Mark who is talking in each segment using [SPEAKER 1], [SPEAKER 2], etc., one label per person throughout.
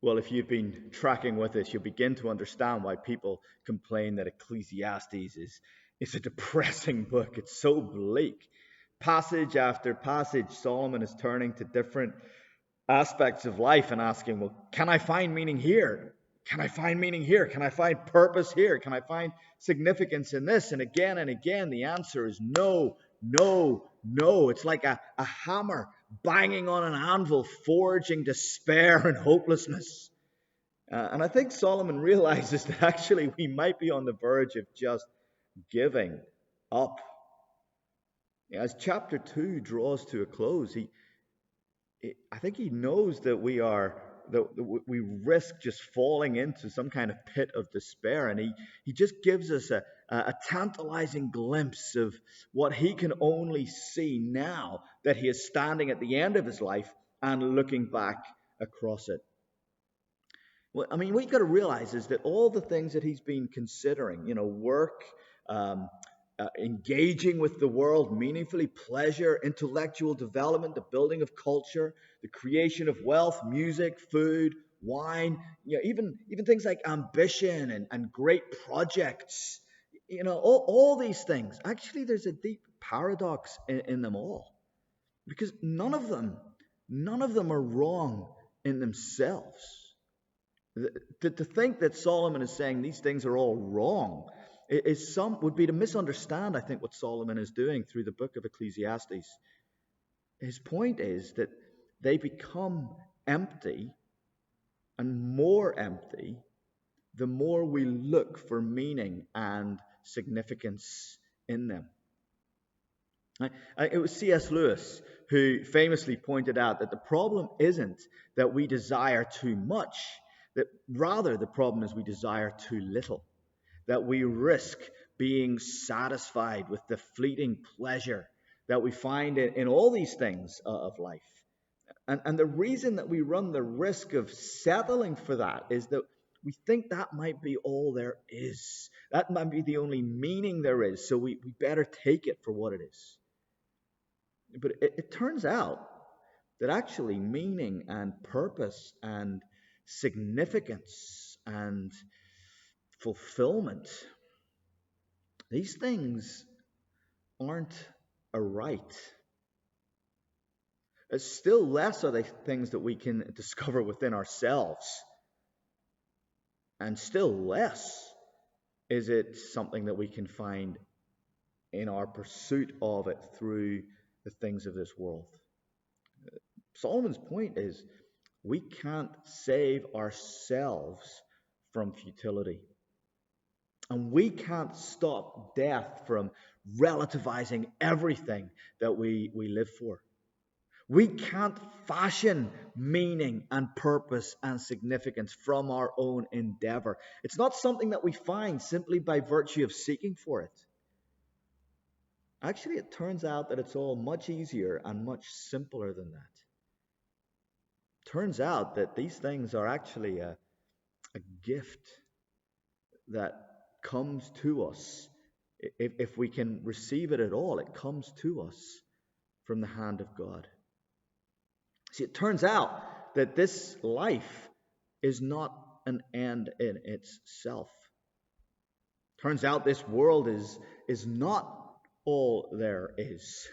[SPEAKER 1] Well, if you've been tracking with us, you'll begin to understand why people complain that Ecclesiastes is a depressing book. It's so bleak. Passage after passage, Solomon is turning to different aspects of life and asking, well, can I find meaning here? Can I find meaning here? Can I find purpose here? Can I find significance in this? And again, the answer is no, no, no. It's like a hammer banging on an anvil, forging despair and hopelessness. And I think Solomon realizes that actually we might be on the verge of just giving up. As chapter 2 draws to a close, I think he knows that we risk just falling into some kind of pit of despair, and he just gives us a tantalizing glimpse of what he can only see now that he is standing at the end of his life and looking back across it. Well, I mean, what you've got to realize is that all the things that he's been considering, work, engaging with the world meaningfully, pleasure, intellectual development, the building of culture, the creation of wealth, music, food, wine, even things like ambition and great projects, all these things. Actually, there's a deep paradox in them all, because none of them are wrong in themselves. To think that Solomon is saying these things are all wrong would be to misunderstand, I think, what Solomon is doing through the book of Ecclesiastes. His point is that they become empty and more empty the more we look for meaning and significance in them. It was C.S. Lewis who famously pointed out that the problem isn't that we desire too much, that rather the problem is we desire too little. That we risk being satisfied with the fleeting pleasure that we find in all these things of life. And the reason that we run the risk of settling for that is that we think that might be all there is. That might be the only meaning there is, so we better take it for what it is. But it turns out that actually meaning and purpose and significance and fulfillment, these things aren't a right. Still less are they things that we can discover within ourselves. And still less is it something that we can find in our pursuit of it through the things of this world. Solomon's point is we can't save ourselves from futility. And we can't stop death from relativizing everything that we live for. We can't fashion meaning and purpose and significance from our own endeavor. It's not something that we find simply by virtue of seeking for it. Actually, it turns out that it's all much easier and much simpler than that. Turns out that these things are actually a gift that comes to us. If we can receive it at all, it comes to us from the hand of God. See, it turns out that this life is not an end in itself. Turns out this world is not all there is.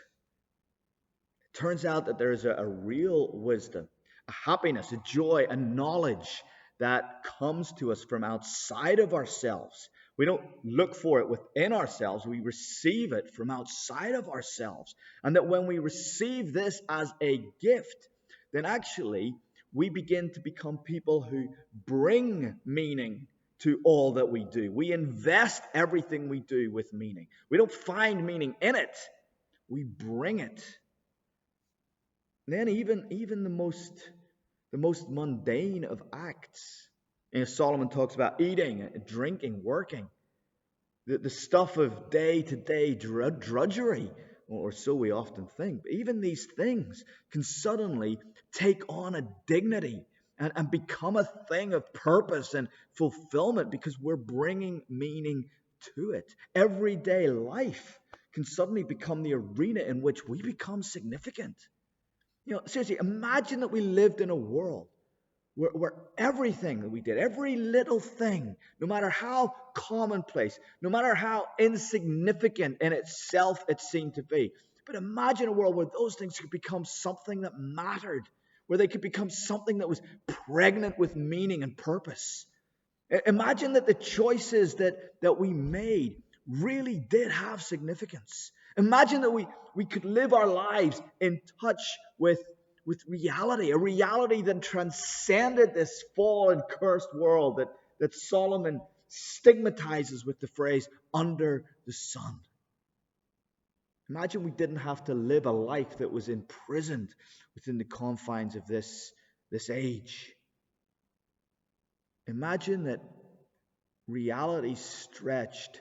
[SPEAKER 1] It turns out that there is a real wisdom, a happiness, a joy, a knowledge that comes to us from outside of ourselves. We don't look for it within ourselves. We receive it from outside of ourselves. And that when we receive this as a gift, then actually we begin to become people who bring meaning to all that we do. We invest everything we do with meaning. We don't find meaning in it. We bring it. And then even the most mundane of acts. Solomon talks about eating, drinking, working. The stuff of day-to-day drudgery, or so we often think. But even these things can suddenly take on a dignity and become a thing of purpose and fulfillment because we're bringing meaning to it. Everyday life can suddenly become the arena in which we become significant. Seriously, imagine that we lived in a world where everything that we did, every little thing, no matter how commonplace, no matter how insignificant in itself it seemed to be. But imagine a world where those things could become something that mattered, where they could become something that was pregnant with meaning and purpose. Imagine that the choices that we made really did have significance. Imagine that we could live our lives in touch with reality, a reality that transcended this fallen, cursed world that Solomon stigmatizes with the phrase, under the sun. Imagine we didn't have to live a life that was imprisoned within the confines of this age. Imagine that reality stretched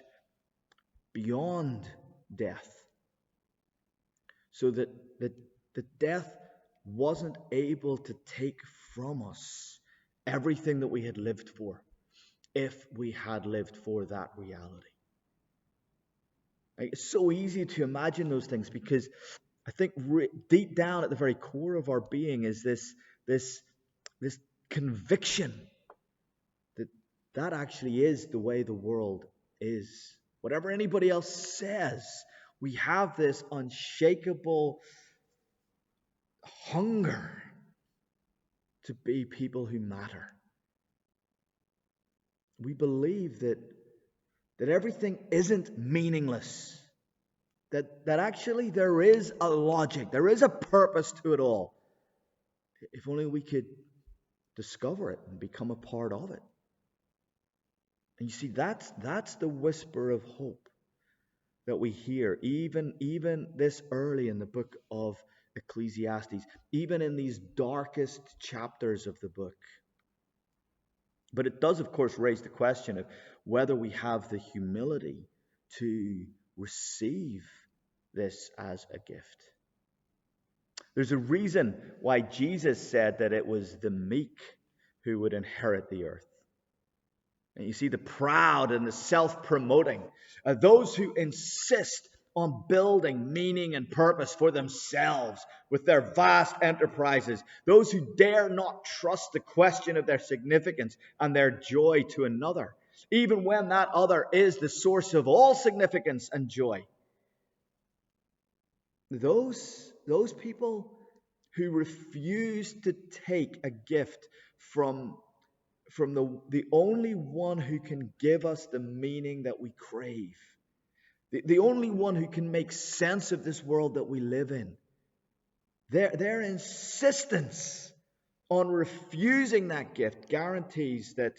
[SPEAKER 1] beyond death, so that death wasn't able to take from us everything that we had lived for, if we had lived for that reality. It's so easy to imagine those things, because I think deep down at the very core of our being is this conviction that actually is the way the world is. Whatever anybody else says, we have this unshakable hunger to be people who matter. We believe that everything isn't meaningless, that actually there is a logic, there is a purpose to it all. If only we could discover it and become a part of it. And you see, that's the whisper of hope that we hear, even this early in the book of Ecclesiastes, even in these darkest chapters of the book. But it does, of course, raise the question of whether we have the humility to receive this as a gift. There's a reason why Jesus said that it was the meek who would inherit the earth. And you see, the proud and the self-promoting, those who insist on building meaning and purpose for themselves with their vast enterprises, those who dare not trust the question of their significance and their joy to another, even when that other is the source of all significance and joy. Those people who refuse to take a gift from the only one who can give us the meaning that we crave, the only one who can make sense of this world that we live in. Their insistence on refusing that gift guarantees that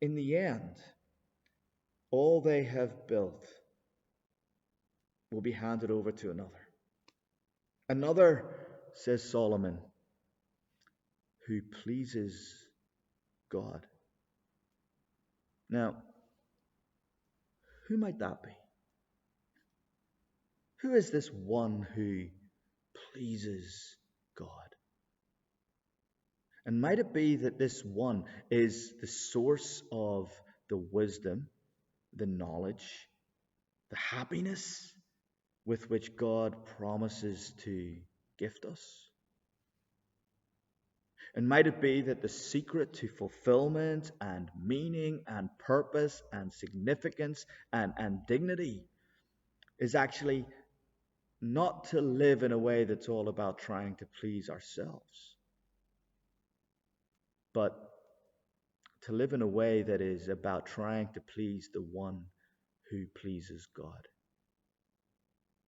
[SPEAKER 1] in the end, all they have built will be handed over to another. Another, says Solomon, who pleases God. Now, who might that be? Who is this one who pleases God? And might it be that this one is the source of the wisdom, the knowledge, the happiness with which God promises to gift us? And might it be that the secret to fulfillment and meaning and purpose and significance and dignity is actually not to live in a way that's all about trying to please ourselves, but to live in a way that is about trying to please the one who pleases God.